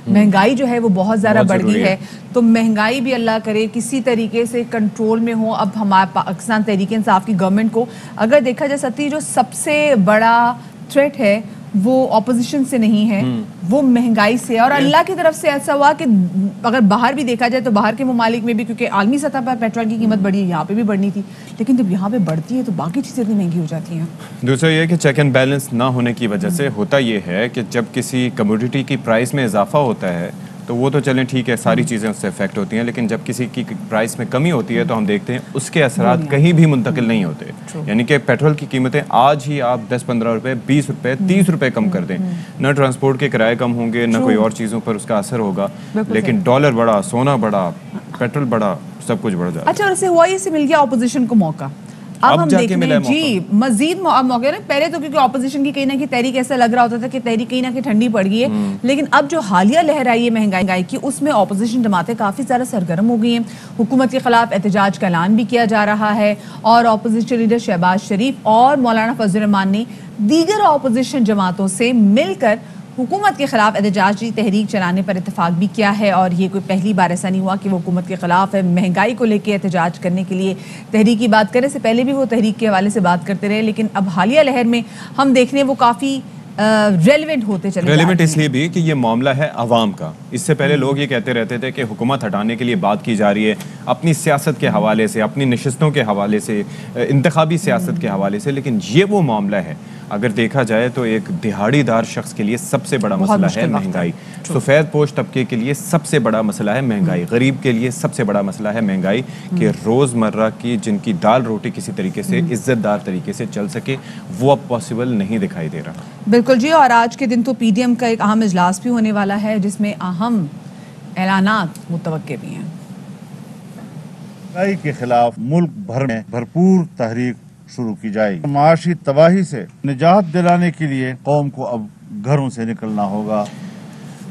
महंगाई जो है वो बहुत ज़्यादा बढ़ गई है, तो महंगाई भी अल्लाह करे किसी तरीके से कंट्रोल में हो। अब हमारे पाकिस्तान तहरीक इंसाफ की गवर्नमेंट को अगर देखा जाए सती, जो सबसे बड़ा थ्रेट है वो ऑपोजिशन से नहीं है, वो महंगाई से। और अल्लाह की तरफ से ऐसा हुआ कि अगर बाहर भी देखा जाए तो बाहर के ममालिक में भी, क्योंकि आलमी सतह पर पेट्रोल की कीमत बढ़ी है, यहाँ पे भी बढ़नी थी, लेकिन जब यहाँ पे बढ़ती है तो बाकी चीज़ें इतनी महंगी हो जाती हैं। दूसरा ये कि चेक एंड बैलेंस ना होने की वजह से होता ये है कि जब किसी कमोडिटी की प्राइस में इजाफा होता है तो वो तो चलें ठीक है, सारी चीज़ें उससे इफेक्ट होती हैं, लेकिन जब किसी की प्राइस में कमी होती है तो हम देखते हैं उसके असरात कहीं भी मुंतकिल नहीं होते। यानी कि पेट्रोल की कीमतें आज ही आप 10-15 रुपए, 20 रुपए, 30 रुपए कम कर दें, न ट्रांसपोर्ट के किराए कम होंगे, न कोई और चीज़ों पर उसका असर होगा, लेकिन डॉलर बढ़ा, सोना बढ़ा, पेट्रोल बढ़ा, सब कुछ बढ़ जाता है। अच्छा, और इससे हुआ, इससे मिल गया ऑपोजिशन को मौका। अब हम देख रहे हैं जी मजीद मौके ना। पहले तो क्योंकि ऑपोजिशन की कहीं ना कहीं तहरीक ऐसा लग रहा होता था कि तहरीक कहीं ना कहीं ठंडी पड़ गई है, लेकिन अब जो हालिया लहर आई है महंगाई की, उसमें ऑपोजिशन जमातें काफ़ी ज़्यादा सरगर्म हो गई हैं। हुकूमत के खिलाफ एहतजाज का ऐलान भी किया जा रहा है, और ऑपोजिशन लीडर शहबाज शरीफ और मौलाना फजल रहमान ने दीगर ऑपोजिशन जमातों से मिलकर हुकूमत के खिलाफ एहतजाजी तहरीक चलाने पर इत्तेफाक भी किया है। और ये कोई पहली बार ऐसा नहीं हुआ कि वो हुकूमत के खिलाफ है, महंगाई को लेकर एहतजाज करने के लिए तहरीक की बात करें। से पहले भी वो तहरीक के हवाले से बात करते रहे, लेकिन अब हालिया लहर में हम देख रहे हैं वो काफ़ी रेलिवेंट होते चले। रेलिवेंट इसलिए भी कि ये मामला है अवाम का। इससे पहले लोग ये कहते रहते थे कि हुकूमत हटाने के लिए बात की जा रही है अपनी सियासत के हवाले से, अपनी नशिस्तों के हवाले से, इंतखाबी सियासत के हवाले से, लेकिन ये वो मामला है अगर देखा जाए तो एक दिहाड़ीदार शख्स के लिए सबसे बड़ा मसला है महंगाई, सफ़ेद पोश तबके के लिए सबसे बड़ा मसला है महंगाई, गरीब के लिए सबसे बड़ा मसला है महंगाई, कि रोज़मर्रा की जिनकी दाल रोटी किसी तरीके से इज्जतदार तरीके से चल सके वो अब पॉसिबल नहीं दिखाई दे रहा। बिल्कुल जी। और आज के दिन तो पीडीएम का एक अहम इजलास भी होने वाला है जिसमें अहम ऐलानात मुतवक्के भी हैं। महंगाई के खिलाफ मुल्क भर में भरपूर तहरीक शुरू की जाएगी। माशी तबाही से निजात दिलाने के लिए कौम को अब घरों से निकलना होगा।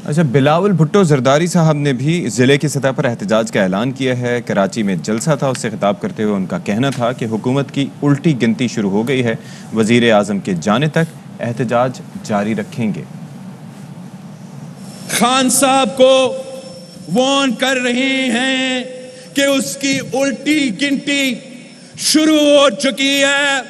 अच्छा, बिलावल भुट्टो जरदारी साहब ने भी ज़िले की सतह पर एहतजाज का ऐलान किया है। कराची में जलसा था, उससे खिताब करते हुए उनका कहना था कि हुकूमत की उल्टी गिनती शुरू हो गई है, वज़ीर आज़म के जाने तक एहतजाज जारी रखेंगे। खान साहब को वार्न कर रहे हैं कि उसकी उल्टी गिनती शुरू हो चुकी है।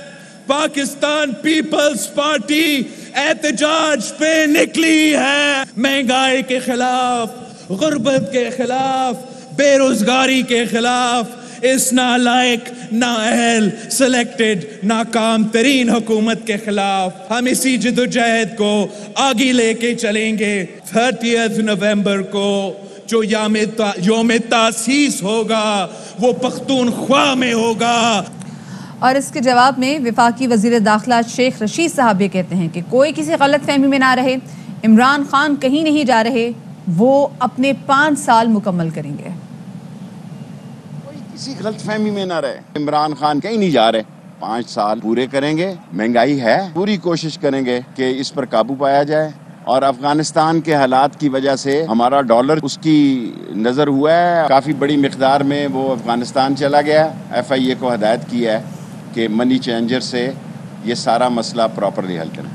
पाकिस्तान पीपल्स पार्टी एहतजाज पे निकली है, महंगाई के खिलाफ, गुर्बत के खिलाफ, बेरोजगारी के खिलाफ, इस नालायक, नाअहल, सिलेक्टेड, नाकाम तरीन हुकूमत के खिलाफ। हम इसी जद्दोजहद को आगे लेके चलेंगे। 30 नवंबर को जो योम तासीस होगा वो पख्तूनख्वा में होगा। और इसके जवाब में वफाकी वजीर दाखिला शेख रशीद साहब ये कहते हैं कि कोई किसी गलत फहमी में ना रहे, इमरान खान कहीं नहीं जा रहे, वो अपने 5 साल मुकम्मल करेंगे। कोई किसी गलत फहमी में ना रहे, इमरान खान कहीं नहीं जा रहे, 5 साल पूरे करेंगे। महंगाई है, पूरी कोशिश करेंगे कि इस पर काबू पाया जाए। और अफगानिस्तान के हालात की वजह से हमारा डॉलर उसकी नज़र हुआ है, काफ़ी बड़ी मिकदार में वो अफगानिस्तान चला गया। FIA को हदायत की है कि मनी चेंजर से ये सारा मसला प्रॉपरली हल करें।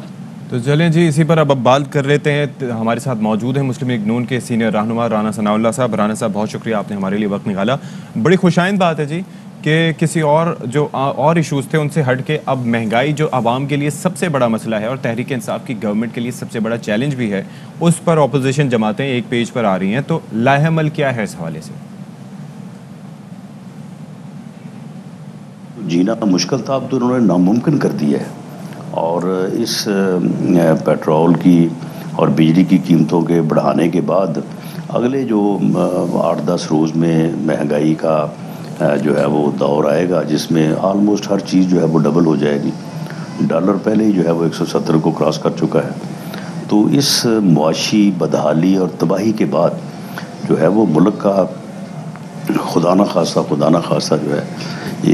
तो चलें जी, इसी पर अब बात कर लेते हैं। हमारे साथ मौजूद हैं मुस्लिम लीग नून के सीनियर रहनुमा राना सनाउल्लाह साहब। राना साहब, बहुत शुक्रिया, आपने हमारे लिए वक्त निकाला। बड़ी खुशाइंद बात है जी कि किसी और जो और इशूज़ थे उनसे हट के अब महंगाई जो आवाम के लिए सबसे बड़ा मसला है और तहरीक इंसाफ की गवर्नमेंट के लिए सबसे बड़ा चैलेंज भी है, उस पर अपोजिशन जमातें एक पेज पर आ रही हैं। तो लाहेमल क्या है इस हवाले से? जीना मुश्किल था, अब तो उन्होंने नामुमकिन कर दिया है। और इस पेट्रोल की और बिजली की कीमतों के बढ़ाने के बाद अगले जो 8-10 रोज़ में महंगाई का जो है वो दौर आएगा जिसमें आलमोस्ट हर चीज़ जो है वो डबल हो जाएगी। डॉलर पहले ही जो है वो 170 को क्रॉस कर चुका है। तो इस मुआशी बदहाली और तबाही के बाद जो है वो मुल्क का खुदा न खासा जो है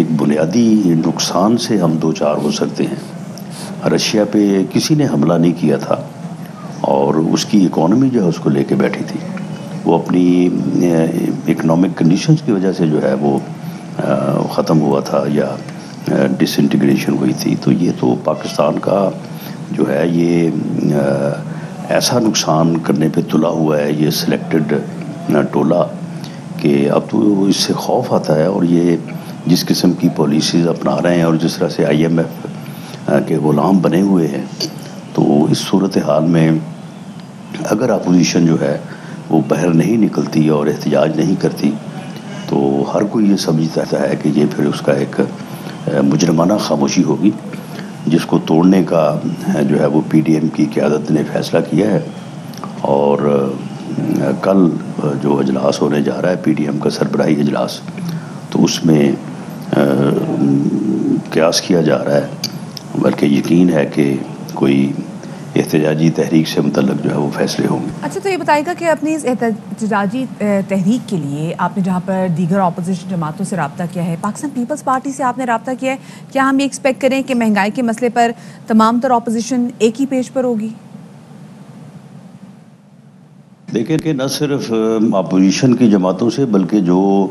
एक बुनियादी नुकसान से हम 2-4 हो सकते हैं। रशिया पे किसी ने हमला नहीं किया था और उसकी इकॉनमी जो है उसको लेके बैठी थी। वो अपनी इकोनॉमिक कंडीशंस की वजह से जो है वो ख़त्म हुआ था या डिसइंटीग्रेशन हुई थी। तो ये तो पाकिस्तान का जो है ये ایسا نقصان کرنے پہ تلا ہوا ہے یہ سلیکٹڈ ٹولہ کہ اب تو اس سے خوف آتا ہے. اور یہ جس قسم کی پالیسیز اپنا رہے ہیں اور جس طرح سے IMF کے غلام بنے ہوئے ہیں, تو اس صورتحال میں اگر اپوزیشن جو ہے وہ باہر نہیں نکلتی اور احتجاج نہیں کرتی تو ہر کوئی یہ سمجھتا ہے کہ یہ پھر اس کا ایک مجرمانہ خاموشی ہوگی, جس کو توڑنے کا جو ہے وہ PDM کی قیادت نے فیصلہ کیا ہے. اور کل جو اجلاس ہونے جا رہا ہے PDM کا سربراہی اجلاس, تو اس میں قیاس کیا جا رہا ہے, بلکہ یقین ہے کہ کوئی احتجاجی تحریک سے متعلق جو ہے وہ فیصلے ہوں گے. اچھا, تو یہ بتائیے گا کہ اپنی اس احتجاجی تحریک کے لیے آپ نے جہاں پر دیگر اپوزیشن جماعتوں سے رابطہ کیا ہے, پاکستان پیپلز پارٹی سے آپ نے رابطہ کیا ہے, کیا ہم یہ ایکسپیکٹ کریں کہ مہنگائی کے مسئلے پر تمام تر اپوزیشن ایک ہی پیج پر ہوگی؟ دیکھیں کہ نہ صرف اپوزیشن کی جماعتوں سے بلکہ جو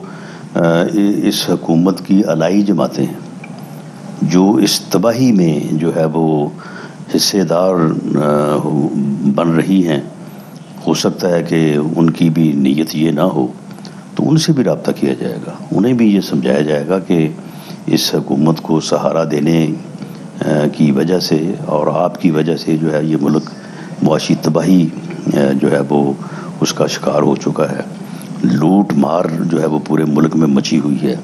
اس حکومت کی الائی جماعتیں ہیں جو اس تباہی میں جو ہے وہ حصے دار بن رہی ہیں, ہو سکتا ہے کہ ان کی بھی نیت یہ نہ ہو, تو ان سے بھی رابطہ کیا جائے گا. انہیں بھی یہ سمجھایا جائے گا کہ اس حکومت کو سہارا دینے کی وجہ سے اور آپ کی وجہ سے جو ہے یہ ملک معاشی تباہی جو ہے وہ اس کا شکار ہو چکا ہے. لوٹ مار جو ہے وہ پورے ملک میں مچی ہوئی ہے,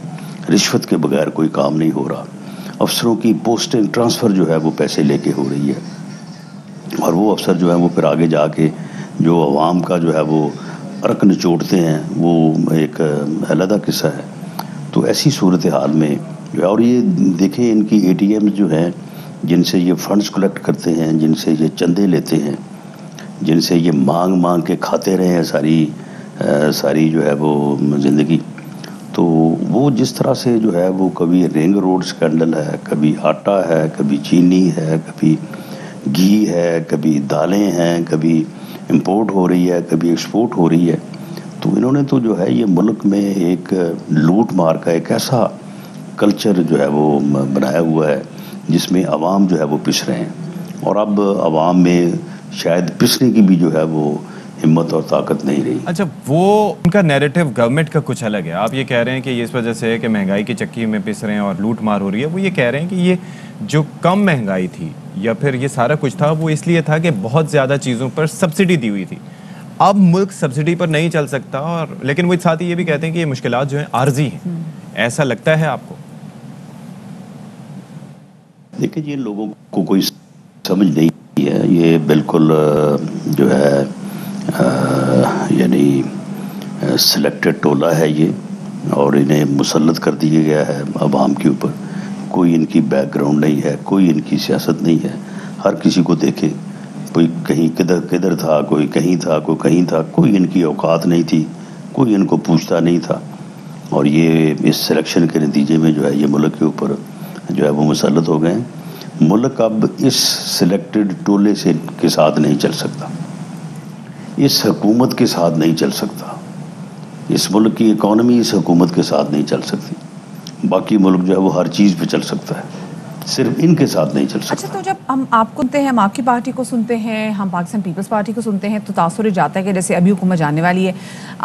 رشوت کے بغیر کوئی کام نہیں ہو رہا, افسروں کی پوسٹنگ ٹرانسفر جو ہے وہ پیسے لے کے ہو رہی ہے, اور وہ افسر جو ہیں وہ پھر آگے جا کے جو عوام کا جو ہے وہ عرق نچوڑتے ہیں, وہ ایک علیحدہ قصہ ہے. تو ایسی صورتحال میں جو ہے, اور یہ دیکھیں ان کی ATMs جو ہیں جن سے یہ فنڈز کلیکٹ کرتے ہیں, جن سے یہ چندے لیتے ہیں, جن سے یہ مانگ کے کھاتے رہے ہیں ساری جو ہے وہ زندگی, تو وہ جس طرح سے جو ہے وہ کبھی رنگ روڈ سکینڈل ہے, کبھی آٹا ہے, کبھی چینی ہے, کبھی گھی ہے, کبھی دالیں ہیں, کبھی امپورٹ ہو رہی ہے, کبھی ایکسپورٹ ہو رہی ہے. تو انہوں نے تو جو ہے یہ ملک میں ایک لوٹ مار کا ایک ایسا کلچر جو ہے وہ بنایا ہوا ہے جس میں عوام جو ہے وہ پس رہے ہیں, اور اب عوام میں شاید پسنے کی بھی جو ہے وہ ہمت اور طاقت نہیں رہی. اچھا, وہ ان کا نیریٹو گورنمنٹ کا کچھ الگ ہے. آپ یہ کہہ رہے ہیں کہ یہ اس وجہ سے ہے کہ مہنگائی کی چکی میں پس رہے ہیں اور لوٹ مار ہو رہی ہے. وہ یہ کہہ رہے ہیں کہ یہ جو کم مہنگائی تھی یا پھر یہ سارا کچھ تھا وہ اس لیے تھا کہ بہت زیادہ چیزوں پر سبسڈی دی ہوئی تھی. اب ملک سبسڈی پر نہیں چل سکتا, اور لیکن وہ ساتھ ہی یہ بھی کہتے ہیں کہ یہ مشکلات جو ہیں عارضی ہیں. ایسا لگتا ہے آپ کو؟ دیکھیں یہ لوگوں کو کوئی سمجھ نہیں ہے, یہ بالکل جو ہے یعنی سلیکٹڈ ٹولہ ہے یہ, اور انہیں مسلط کر دیا گیا ہے عوام کے اوپر. کوئی ان کی بیک گراؤنڈ نہیں ہے, کوئی ان کی سیاست نہیں ہے. ہر کسی کو دیکھے, کوئی کہیں کدھر تھا, کوئی کہیں تھا, کوئی کہیں تھا, کوئی ان کی اوقات نہیں تھی, کوئی ان کو پوچھتا نہیں تھا. اور یہ اس سلیکشن کے نتیجے میں جو ہے یہ ملک کے اوپر جو ہے وہ مسلط ہو گئے ہیں. ملک اب اس سلیکٹڈ ٹولے کے ساتھ نہیں چل سکتا, اس حکومت کے ساتھ نہیں چل سکتا. اس ملک کی اکانومی اس حکومت کے ساتھ نہیں چل سکتی. باقی ملک جو ہے وہ ہر چیز پہ چل سکتا ہے, صرف ان کے ساتھ نہیں چل سکتا. اچھا, تو جب ہم آپ کو سنتے ہیں, ہم آپ کی پارٹی کو سنتے ہیں, ہم پاکستان پیپلز پارٹی کو سنتے ہیں, تو تاثر جاتا ہے کہ جیسے ابھی حکومت جانے والی ہے.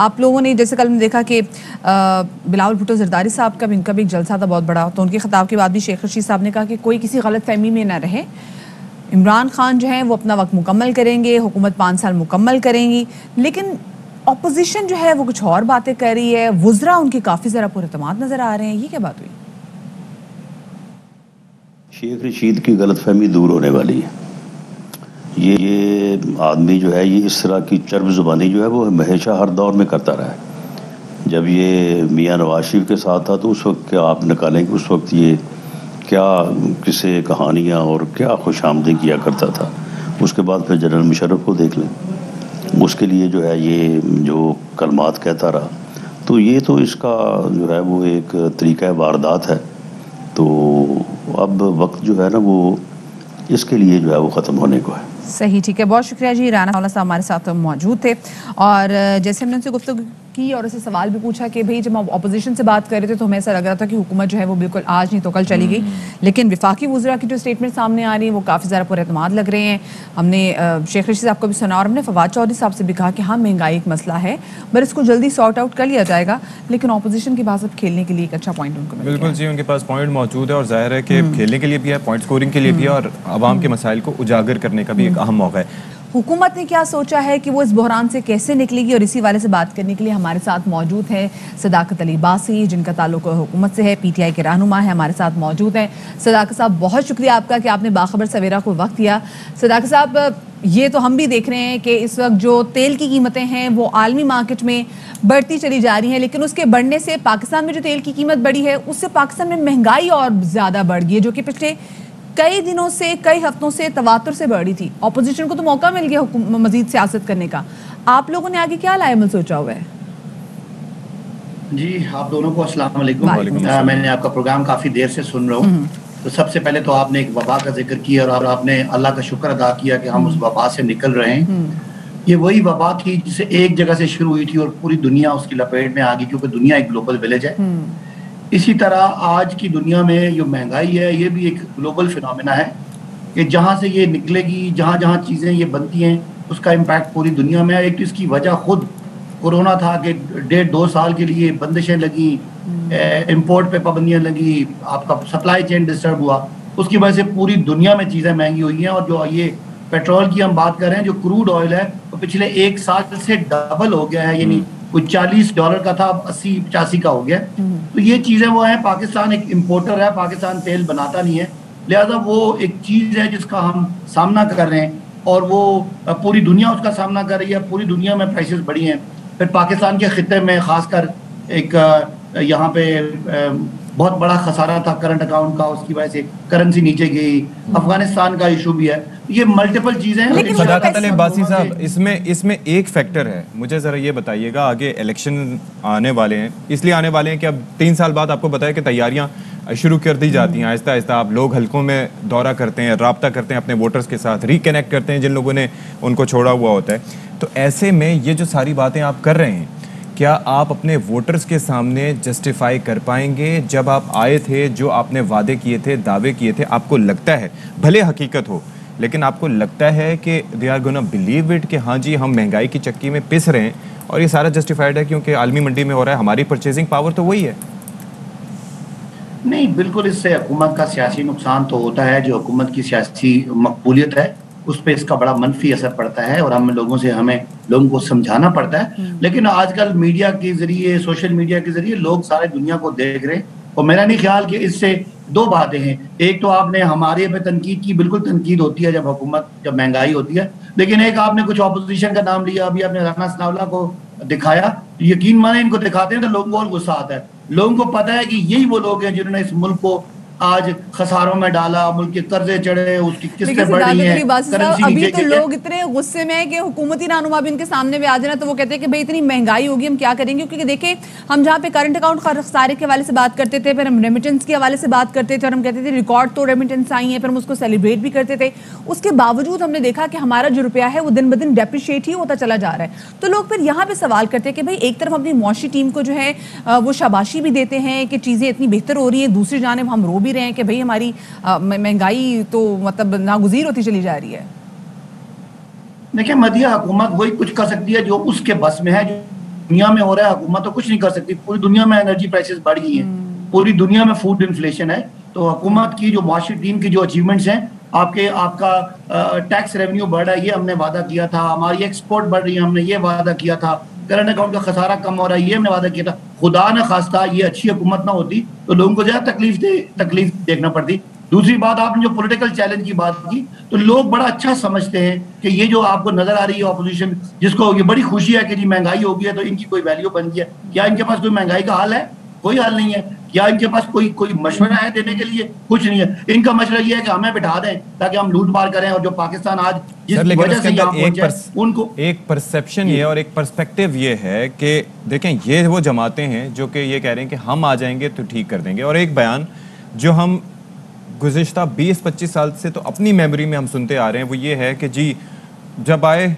آپ لوگوں نے جیسے کل میں دیکھا کہ بلاول بھٹو زرداری صاحب کا بھی ان کا بھی ایک جلسہ تھا بہت بڑا, تو ان کے خطاب کے بعد بھی شیخ رشید صاحب نے کہا کہ کوئی کسی غلط فہمی میں نہ رہے, عمران خان جو ہیں وہ اپنا وقت مکمل کریں گے, حکومت 5 سال مکمل کریں گی. لیکن اپوزیشن جو ہے وہ کچھ اور باتیں کر رہی ہے, وزراء ان کی کافی ذرا پراعتماد نظر آ رہے ہیں. یہ کیا بات ہوئی؟ شیخ رشید کی غلط فہمی دور ہونے والی ہے. یہ آدمی جو ہے یہ اس طرح کی چرب زبانی جو ہے وہ ہمیشہ ہر دور میں کرتا رہا ہے. جب یہ میاں نواز شریف کے ساتھ تھا تو اس وقت کیا آپ نکالیں کہ اس وقت یہ کیا قصے کہانیاں اور کیا خوش آمدیں کیا کرتا تھا. اس کے بعد پھر جنرل مشرف کو دیکھ لیں, اس کے لیے جو ہے یہ جو کلمات کہتا رہا, تو یہ تو اس کا جو ہے وہ ایک طریقہ واردات ہے. تو اب وقت جو ہے نا وہ اس کے لیے جو ہے وہ ختم ہونے کو ہے. صحیح, ٹھیک ہے, بہت شکریہ جی. رانا صاحب ہمارے ساتھ موجود تھے, اور جیسے ہم نے ان سے گفتگو की और उसे सवाल भी पूछा कि भाई जब हम अपोजिशन से बात कर रहे थे तो हमें ऐसा लग रहा था कि हुकूमत जो है वो बिल्कुल आज नहीं तो कल चली गई, लेकिन वफाकी वज़रा की जो स्टेटमेंट सामने आ रही है वो काफ़ी ज़्यादा पुरएतमाद लग रहे हैं। हमने शेख रशीद साहब को भी सुना और हमने फवाद चौधरी साहब से भी कहा कि हाँ महंगाई एक मसला है पर इसको जल्दी सॉर्ट आउट कर लिया जाएगा, लेकिन अपोजिशन के पास अब खेलने के लिए एक अच्छा पॉइंट उनको मिल गया। बिल्कुल जी, उनके पास पॉइंट मौजूद है और जाहिर है कि खेलने के लिए भी है, पॉइंट स्कोरिंग के लिए भी है और आवाम के मसाइल को उजागर करने का भी एक अहम मौका है। हुकूमत ने क्या सोचा है कि वो इस बहरान से कैसे निकलेगी, और इसी वाले से बात करने के लिए हमारे साथ मौजूद है सदाकत अली बासी जिनका ताल्लुक हुकूमत से है, पीटीआई के रहनुमा है, हमारे साथ मौजूद हैं। सदाकत साहब बहुत शुक्रिया आपका कि आपने बाखबर सवेरा को वक्त दिया। सदाकत साहब, ये तो हम भी देख रहे हैं कि इस वक्त जो तेल की कीमतें हैं वो आलमी मार्केट में बढ़ती चली जा रही हैं, लेकिन उसके बढ़ने से पाकिस्तान में जो तेल की कीमत बढ़ी है उससे पाकिस्तान में महंगाई और ज़्यादा बढ़ गई है, जो कि पिछले कई दिनों से कई हफ्तों से तवातुर से बढ़ी थी। अपोजिशन को तो मौका मिल गया मजीद सियासत करने का, आप लोगों ने आगे क्या लाएमल सोचा हुआ है? जी आप दोनों को अस्सलाम वालेकुम। मैंने आपका प्रोग्राम काफ़ी देर से सुन रहा हूँ। तो सबसे पहले तो आपने एक वबा का जिक्र किया और आपने अल्लाह का शुक्र अदा किया कि हम उस वबा से निकल रहे हैं। ये वही वबा थी जिसे एक जगह से शुरू हुई थी और पूरी दुनिया उसकी लपेट में आ गई, क्योंकि दुनिया एक ग्लोबल विलेज है। इसी तरह आज की दुनिया में जो महंगाई है ये भी एक ग्लोबल फिनोमेना है कि जहाँ से ये निकलेगी, जहाँ जहाँ चीज़ें ये बनती हैं उसका इम्पैक्ट पूरी दुनिया में है। एक तो इसकी वजह खुद कोरोना था कि 1.5-2 साल के लिए बंदिशें लगी, इंपोर्ट पे पाबंदियां लगी, आपका सप्लाई चेन डिस्टर्ब हुआ, उसकी वजह से पूरी दुनिया में चीज़ें महंगी हुई हैं। और जो ये पेट्रोल की हम बात कर रहे हैं, जो क्रूड ऑयल है वो पिछले 1 साल से डबल हो गया है, यानी कुछ $40 का था अब 80-85 का हो गया। तो ये चीज़ें वो हैं, पाकिस्तान एक इम्पोर्टर है, पाकिस्तान तेल बनाता नहीं है, लिहाजा वो एक चीज़ है जिसका हम सामना कर रहे हैं और वो पूरी दुनिया उसका सामना कर रही है। पूरी दुनिया में प्राइसेस बढ़ी हैं। फिर पाकिस्तान के खित्ते में खासकर एक यहाँ पे बहुत बड़ा खसारा था करंट अकाउंट का, उसकी वजह से करेंसी नीचे गई। अफगानिस्तान का इशू भी है, ये मल्टीपल चीजें हैं। सदाकत अली बासी साहब, इसमें एक फैक्टर है, मुझे जरा ये बताइएगा, आगे इलेक्शन आने वाले हैं, इसलिए आने वाले हैं कि अब 3 साल बाद आपको बताया कि तैयारियां शुरू कर दी जाती हैं आहिस्ता आहिस्ता। आप लोग हलकों में दौरा करते हैं, राब्ता करते हैं अपने वोटर्स के साथ, रिकनेक्ट करते हैं जिन लोगों ने उनको छोड़ा हुआ होता है। तो ऐसे में ये जो सारी बातें आप कर रहे हैं, क्या आप अपने वोटर्स के सामने जस्टिफाई कर पाएंगे? जब आप आए थे, जो आपने वादे किए थे, दावे किए थे, आपको लगता है, भले हकीकत हो, लेकिन आपको लगता है कि they are gonna believe it कि हाँ जी हम महंगाई की चक्की में पिस रहे हैं और ये सारा जस्टिफाइड है क्योंकि आलमी मंडी में हो रहा है, हमारी परचेजिंग पावर तो वही है? नहीं, बिल्कुल इससे हुकूमत का सियासी नुकसान तो होता है। जो हुकूमत की सियासी मकबूलियत है उस पर इसका बड़ा मनफी असर पड़ता है और हमें लोगों को समझाना पड़ता है। लेकिन आजकल मीडिया के जरिए, सोशल मीडिया के जरिए लोग सारे दुनिया को देख रहे हैं और मेरा नहीं ख्याल कि इससे 2 बातें हैं। एक तो आपने हमारे पे तनकीद की, बिल्कुल तनकीद होती है जब महंगाई होती है, लेकिन एक आपने कुछ ऑपोजिशन का नाम लिया, अभी आपने राना सनाउल्लाह को दिखाया, यकीन माने इनको दिखाते हैं तो लोगों को और गुस्सा आता है। लोगों को पता है कि यही वो लोग हैं जिन्होंने इस मुल्क को आज खसारों में डाला, मुल्क के कर्जे चढ़े, उसकी किस्तें बढ़ रही हैं, करेंसी अभी तो लोग इतने गुस्से में है कि हुकूमती रहनुमा भी इनके सामने भी आ जाना तो वो कहते हैं कि भाई इतनी महंगाई होगी हम क्या करेंगे। क्योंकि देखिए, हम जहाँ पे करंट अकाउंट खसारे के हवाले से बात करते थे, फिर हम रेमिटेंस के हवाले से बात करते थे और हम कहते थे रिकॉर्ड तो रेमिटेंस आई है, फिर हम उसको सेलिब्रेट भी करते थे। उसके बावजूद हमने देखा कि हमारा जो रुपया है वो दिन ब दिन डेप्रिशिएट ही होता चला जा रहा है। तो लोग फिर यहाँ पे सवाल करते हैं कि भाई एक तरफ अपनी मौशी टीम को जो है वो शाबाशी भी देते हैं कि चीज़ें इतनी बेहतर हो रही है, दूसरी जानिब हम रो भी रहे हैं कि भाई हमारी महंगाई तो मतलब नागुज़ीर होती चली जा रही है। देखिए, मदिया हुकूमत वही कुछ कर सकती है जो उसके बस में है। जो दुनिया में हो रहा है हुकूमत तो कुछ नहीं कर सकती। पूरी दुनिया में एनर्जी प्राइसेस बढ़ गई हैं, पूरी दुनिया में फूड इन्फ्लेशन है। तो हुकूमत की जो मुआशी टीम की जो अचीवमेंट्स हैं, आपका टैक्स रेवेन्यू बढ़ रहा है, ये हमने वादा किया था। हमारी एक्सपोर्ट बढ़ रही है, हमने ये वादा किया था। करंट अकाउंट का खसारा कम हो रहा है, ये हमने वादा किया था। खुदा न खास्ता ये अच्छी हुकूमत ना होती तो लोगों को ज़्यादा तकलीफ देखना पड़ती। दूसरी बात, आपने जो पॉलिटिकल चैलेंज की बात की, तो लोग बड़ा अच्छा समझते हैं कि ये जो आपको नजर आ रही है ऑपोजिशन, जिसको ये बड़ी खुशी है कि जी महंगाई हो गई है तो इनकी कोई वैल्यू बन गई है। क्या इनके पास कोई महंगाई का हल है? कोई हल नहीं है। क्या इनके पास कोई मशवरा है देने के लिए? कुछ नहीं है। इनका मशवरा ये है कि हमें बिठा दें ताकि हम लूट मार करें। और जो पाकिस्तान आज जिस वजह से यहाँ पहुंचा, उनको एक परसेप्शन ये और एक पर्सपेक्टिव ये है कि देखें, ये वो जमातें हैं जो कि ये कह रहे हैं कि हम आ जाएंगे तो ठीक कर देंगे, और एक बयान जो हम गुज़िश्ता 20-25 साल से तो अपनी मेमोरी में हम सुनते आ रहे हैं वो ये है कि जी जब आए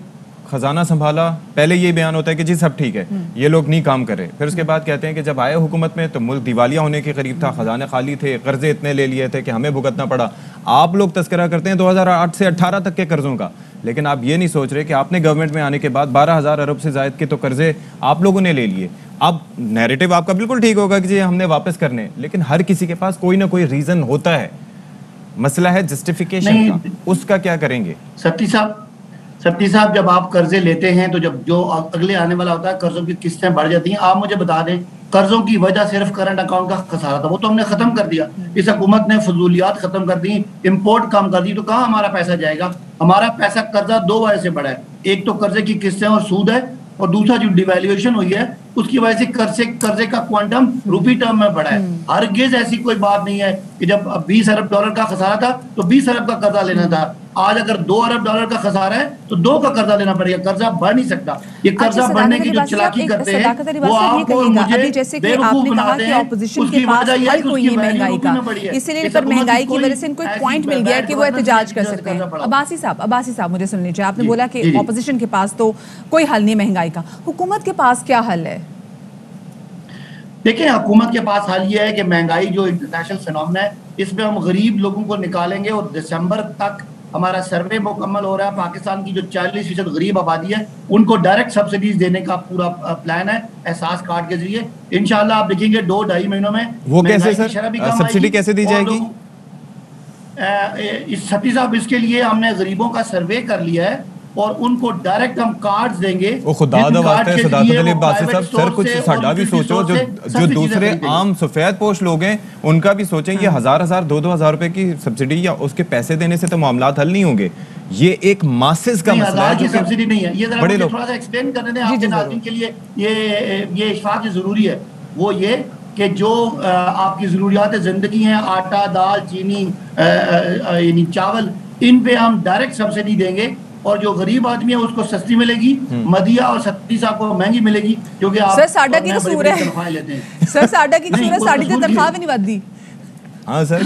खजाना संभाला, पहले ये बयान होता है कि जी सब ठीक है, ये लोग नहीं काम कर रहे, फिर उसके बाद कहते हैं कि जब आए हुकूमत में तो मुल्क दिवालिया होने के करीब था, खजाने खाली थे, कर्जे इतने ले लिए थे कि हमें भुगतना पड़ा। आप लोग तस्करा करते हैं 2008 से 18 तक के कर्जों का, लेकिन आप ये नहीं सोच रहे कि आपने गवर्नमेंट में आने के बाद 12,000 अरब से ज़ायद के तो कर्जे आप लोगों ने ले लिए। अब नैरेटिव आपका बिल्कुल ठीक होगा कि जी हमने वापस करने, लेकिन हर किसी के पास कोई ना कोई रीजन होता है। मसला है जस्टिफिकेशन का, उसका क्या करेंगे? सत्ती साहब जब आप कर्जे लेते हैं तो जब जो अगले आने वाला होता है कर्जों की किस्तें बढ़ जाती हैं। आप मुझे बता दें, कर्जों की वजह सिर्फ करंट अकाउंट का खसारा था, वो तो हमने खत्म कर दिया। इस हुकूमत ने फजूलियात खत्म कर दी, इंपोर्ट कम कर दी, तो कहाँ हमारा पैसा जाएगा? हमारा पैसा कर्जा दो वजह से बढ़ा है, एक तो कर्जे की किस्तें और सूद है, और दूसरा जो डिवैल्यूएशन हुई है उसकी वजह से कर्जे का क्वांटम रूपी टर्म में बढ़ा है। हरगिज ऐसी कोई बात नहीं है कि जब $20 अरब का खसारा था तो 20 अरब का कर्जा लेना था। आज अगर $2 अरब का खसारा है तो 2 का कर्जा लेना पड़ेगा, कर्जा बढ़ नहीं सकता। ये कर्जा बढ़ने की जो चलाकी करते हैं वो आपको मुझे जैसे कि आपने कहा कि ऑपोजिशन के पास हल कोई नहीं महंगाई का, इसीलिए पर महंगाई की वजह से इनको एक पॉइंट मिल गया कि वो एहतजाज कर सकते हैं। अब्बासी साहब मुझे सुन लीजिए, आपने बोला कि ऑपोजिशन के पास तो कोई हल नहीं महंगाई का, हुकूमत के पास क्या हल है? देखिए, हुकूमत के पास हाल ये है कि महंगाई जो इंटरनेशनल फिनोमेना है इसमें हम गरीब लोगों को निकालेंगे, और दिसंबर तक हमारा सर्वे मुकम्मल हो रहा है। पाकिस्तान की जो 40% गरीब आबादी है उनको डायरेक्ट सब्सिडीज देने का पूरा प्लान है एहसास कार्ड के जरिए। इंशाल्लाह आप देखेंगे 2-2.5 महीनों में वो कैसे सर, सब्सिडी कैसे दी जाएगी? सती साहब, इसके लिए हमने गरीबों का सर्वे कर लिया है और उनको डायरेक्ट हम कार्ड्स देंगे। सर कुछ साडा भी सोचो, जो दूसरे आम सफेद पोश लोग हैं उनका भी सोचें। ये 1,000, 2,000 रुपए की सब्सिडी या उसके पैसे देने से तो मामलात हल नहीं होंगे। ये एक मासेस का मसला है, जो सब्सिडी नहीं है। ये जरा मुझे थोड़ा सा एक्सप्लेन करने दें आपके नाज़रीन के लिए, ये इशफाक जरूरी है। वो ये कि जो आपकी जरूरियात जिंदगी हैं, आटा, दाल, चीनी, यानी चावल, इन पे हम डायरेक्ट सब्सिडी देंगे, और जो गरीब आदमी है उसको सस्ती मिलेगी, मदिया और सत्ती साहब को महंगी मिलेगी, क्योंकि आप सर साडा की कसूर है, लेते हैं सर साडा की कसूर है, साड़ी की तनख्वाह भी नहीं बढ़ती। हाँ सर,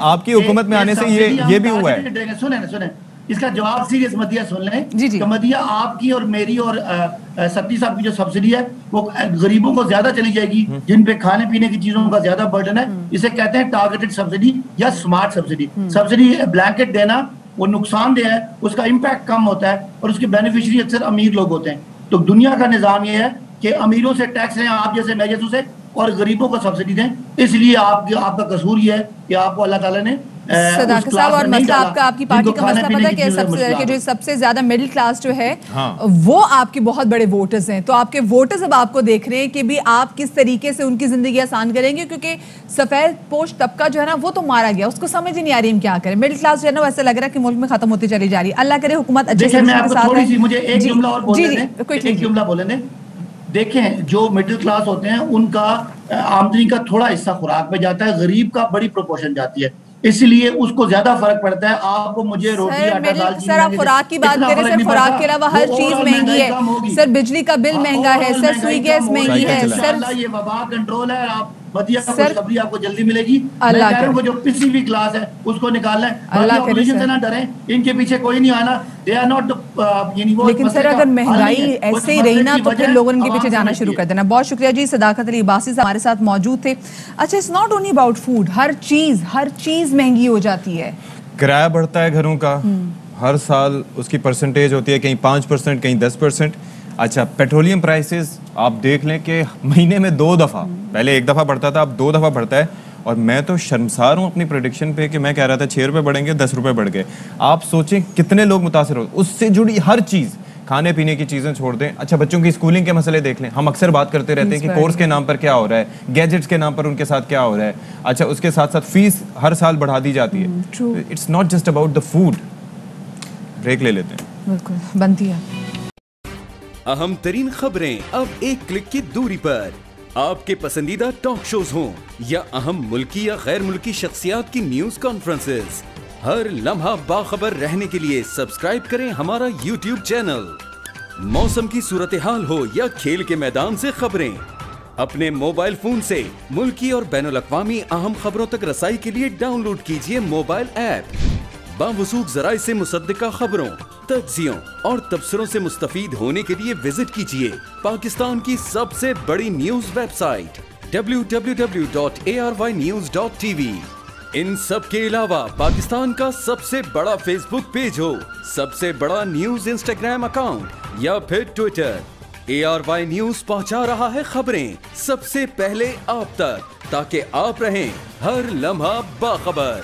आपकी हुकूमत में आने से ये भी हुआ है। सुने इसका जवाब सीरियस मदिया सुन लें कि मदिया आपकी और मेरी और सत्ती साहब की जो सब्सिडी है वो गरीबों को ज्यादा चली जाएगी, जिन पे खाने पीने की चीजों का ज्यादा बर्डन है। इसे कहते हैं टारगेटेड सब्सिडी या स्मार्ट सब्सिडी। सब्सिडी ब्लैंकेट देना वो नुकसानदेह है, उसका इम्पैक्ट कम होता है, और उसके बेनिफिशियरी अक्सर अमीर लोग होते हैं। तो दुनिया का निजाम ये है कि अमीरों से टैक्स लें, आप जैसे मैं जैसों से, और गरीबों को सब्सिडी दें। इसलिए आपका कसूर ये है कि आपको अल्लाह ताला ने सदाकत साहब, और मसला आपकी पार्टी का मसला पता है कि जो सबसे ज्यादा मिडिल क्लास जो है वो आपके बहुत बड़े वोटर्स हैं। तो आपके वोटर्स अब आपको देख रहे हैं कि भी आप किस तरीके से उनकी जिंदगी आसान करेंगे, क्योंकि सफेद पोश तबका जो है ना वो तो मारा गया, उसको समझ ही नहीं आ रही हम क्या करें। मिडिल क्लास जो है ना ऐसा लग रहा है कि मुल्क में खत्म होती चली जा रही है। अल्लाह करे हुकूमत अच्छे से मुझे एक जुमला बोलने दें। देखें, जो मिडिल क्लास होते हैं उनका आमदनी का थोड़ा हिस्सा खुराक में जाता है, गरीब का बड़ी प्रोपोर्शन जाती है, इसलिए उसको ज्यादा फर्क पड़ता है। आपको मुझे रोटी आटा दाल सर आप खुराक की बात करें, सर खुराक के अलावा हर चीज महंगी है, सर बिजली का बिल महंगा है, सर सुई गैस महंगी है, सर ये वबा कंट्रोल है। आप मदिया खुशखबरी आपको जल्दी मिलेगी। अल्लाह करे वो जो पिछली भी क्लास है उसको निकालना है, अल्लाह करे से ना डरें, इनके पीछे कोई नहीं आना, दे आर नॉट। लेकिन सर अगर महंगाई ऐसे ही रही ना तो फिर लोगों इनके पीछे जाना शुरू कर देना। बहुत शुक्रिया जी, सदाकत अली अब्बासी हमारे साथ मौजूद थे। अच्छा, it's not only about food, हर चीज महंगी हो जाती है। किराया बढ़ता है घरों का, हर साल उसकी परसेंटेज होती है, कहीं 5%, कहीं 10%। अच्छा, पेट्रोलियम प्राइसेस आप देख लें कि महीने में 2 दफ़ा, पहले 1 दफ़ा बढ़ता था, अब 2 दफ़ा बढ़ता है। और मैं तो शर्मसार हूँ अपनी प्रेडिक्शन पे कि मैं कह रहा था 6 रुपये बढ़ेंगे, 10 रुपये बढ़ गए। आप सोचें कितने लोग मुतासर हो, उससे जुड़ी हर चीज़, खाने पीने की चीज़ें छोड़ दें। अच्छा, बच्चों की स्कूलिंग के मसले देख लें, हम अक्सर बात करते रहते हैं कि कोर्स के नाम पर क्या हो रहा है, गैजेट्स के नाम पर उनके साथ क्या हो रहा है। अच्छा, उसके साथ साथ फीस हर साल बढ़ा दी जाती है। It's not just about the food. Break ले लेते हैं, बिल्कुल बनती है। अहम तरीन खबरें अब एक क्लिक की दूरी पर, आपके पसंदीदा टॉक शोज हों या अहम मुल्की या गैर मुल्की शख्सियात की न्यूज कॉन्फ्रेंसेस, हर लम्हा बाखबर रहने के लिए सब्सक्राइब करें हमारा YouTube चैनल। मौसम की सूरत हाल हो या खेल के मैदान से खबरें, अपने मोबाइल फोन से मुल्की और बैनुल-अक़वामी अहम खबरों तक रसाई के लिए डाउनलोड कीजिए मोबाइल ऐप। बावसूख ज़राए से मुसद्दिका खबरों, तज्जियों और तबसरों से मुस्तफीद होने के लिए विजिट कीजिए पाकिस्तान की सबसे बड़ी न्यूज वेबसाइट www.arYnews.tv। इन सब के अलावा पाकिस्तान का सबसे बड़ा फेसबुक पेज हो, सबसे बड़ा न्यूज इंस्टाग्राम अकाउंट या फिर ट्विटर, ARY न्यूज पहुंचा रहा है खबरें सबसे पहले आप तक, ताकि आप रहें हर लम्हा बाखबर।